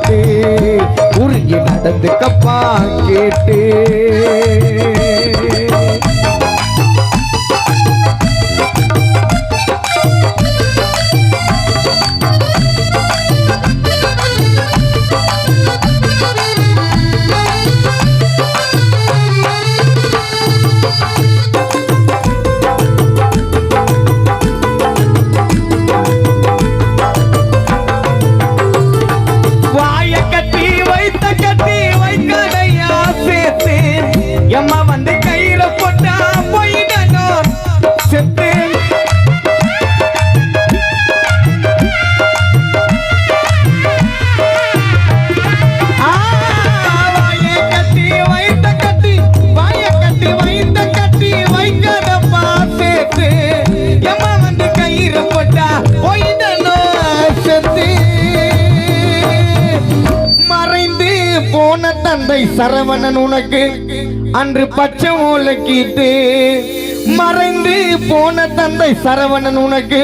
பாட்டு உருகி நடந்துக்கப்பா கேட்டு எம்மா வந்து கயிற போட்டா போயிடணும் செத்து வாய கட்டி வைத்த கட்டி வாய கட்டி வைத்த கட்டி வைக்கிறப்பா சேர்த்து எம்மா வந்து கயிற போட்டா போயிடணும் செத்து மறைந்து போன தந்தை சரவணன் உனக்கு அன்று பச்சை ஓலைக்கிட்டு மறைந்து போன தந்தை சரவணன் உனக்கு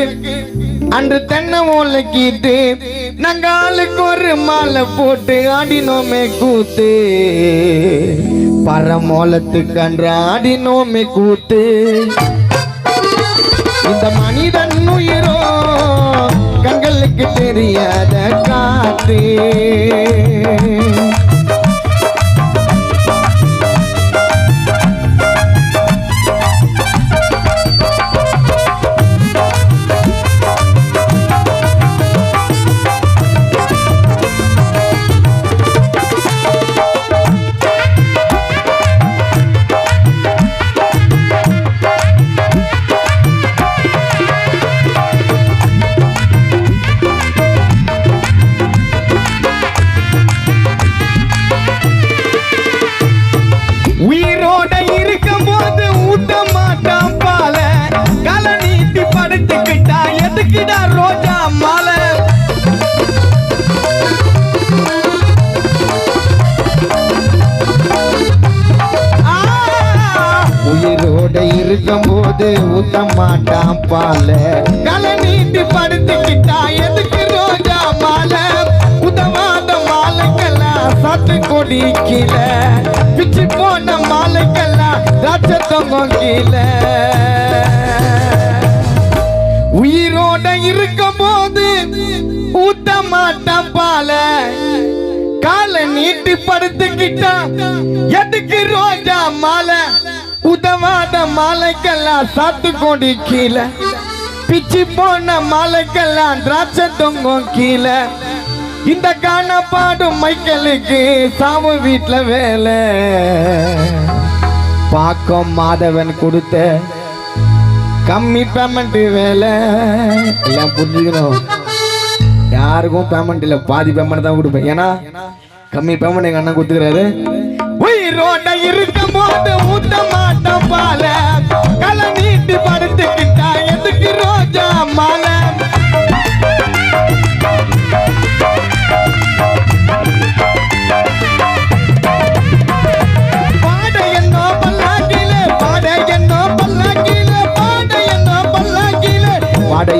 அன்று தென்னை ஓலைக்கிட்டு நாங்க ஆளுக்கு ஒரு மாலை போட்டு ஆடினோமே கூத்து பரமோலத்துக்கு அன்று ஆடினோமே கூத்து இந்த மனிதன் உயிரோ கண்களுக்கு தெரியாத காத்து ரோஜா மாலை உயிரோட இருக்கும் போது ஊத்த மாட்டான் பால கலை நீட்டி படுத்துக்கிட்டா எதுக்கு ரோஜா மாலை உதவாத மாலைக்கெல்லாம் சாத்து கொடி கீழே பிச்சு போன மாலைக்கெல்லாம் ராட்சத்தங்கம் கீழே உயிரோட இருக்கும் போது ஊத்த மாட்டான் பால காலை நீட்டி படுத்துக்கிட்டா எதுக்கு ரோஜா மாலை உதவாத மாலைக்கெல்லாம் சாத்து கொடி கீழே பிச்சு போன மாலைக்கெல்லாம் திராட்சை தொங்கும் கீழே இந்த காண பாடும் மைக்கலுக்கு சாமு வீட்டுல வேலை பாக்கம் மாதவன் கொடுத்த கம்மி பேமெண்ட் வேலை எல்லாம் புரிஞ்சுக்கணும் யாருக்கும் பேமெண்ட் இல்ல பாதி பேமெண்ட் தான் கொடுப்பேன் ஏன்னா கம்மி பேமெண்ட் எங்க அண்ணன் கொடுத்துக்கிறாரு உயிரோட இருக்கும் போது ஊத்த மாட்டோம் பால கலை நீட்டி படுத்துக்கிட்டா எதுக்கு ரோஜா மாலை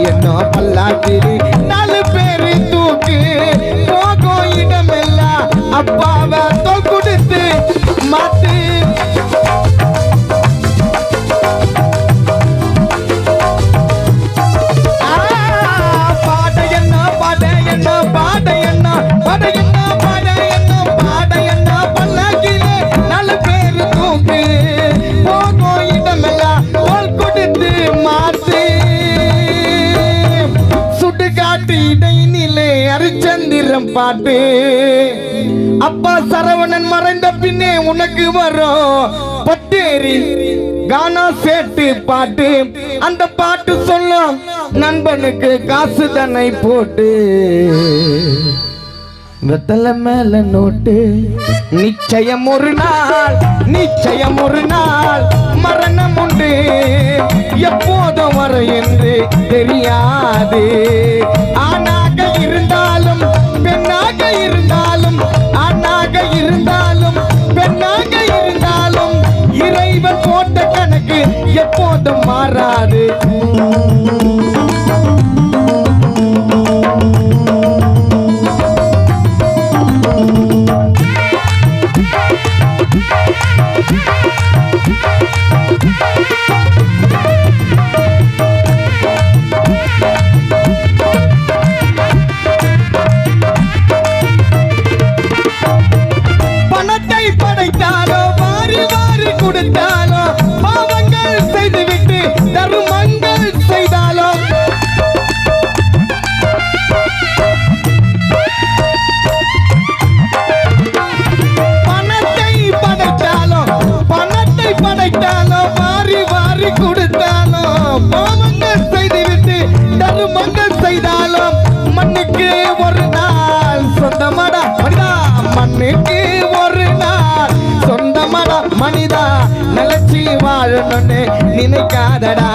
என்ன பல்லாக்கிரி நாலு பேரு தூக்கு போகும் இடமெல்லாம் அப்பாவை கொடுத்து மாத்து பாட என்ன பாட என்ன பாட என்ன பாட என்ன பாட என்ன பாட என்ன பல்லாக்கிலே நாலு பேரு தூக்கு போகும் இடமெல்லாம் கொடுத்து மாத்து இடைநிலை அரிச்சந்திரம் பாட்டு அப்பா சரவணன் மறைந்த பின்னே உனக்கு வரும் பட்டேரி கானா சேட்டு பாட்டு அந்த பாட்டு சொல்லும் நண்பனுக்கு காசு தன்னை போட்டு வெத்தல மேல நோட்டு நிச்சயம் ஒரு நாள் மரணம் உண்டு எப்போதும் வர என்று தெரியாது ஆணாக இருந்தாலும் பெண்ணாக இருந்தாலும் ஆணாக இருந்தாலும் பெண்ணாக இருந்தாலும் இறைவன் போட்ட கணக்கு எப்போதும் மாறாது மருமங்கள் செய்தாலும் மண்ணுக்கு ஒரு நாள் சொந்தமடா மனிதா, மண்ணுக்கு ஒரு நாள் சொந்தமடா மனிதா, நிலச்சி வாழணும்னு நினைக்காதடா.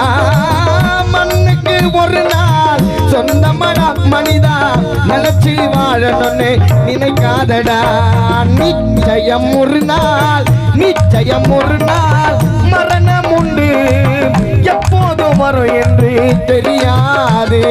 மண்ணுக்கு ஒரு நாள் சொந்தமடா மனிதா, நிலச்சி வாழணும்னு நினைக்காதடா. நிச்சயம் ஒரு நாள், நிச்சயம் ஒரு நாள் மரணம் உண்டு, எப்போது வரும் என்று தெரியாது.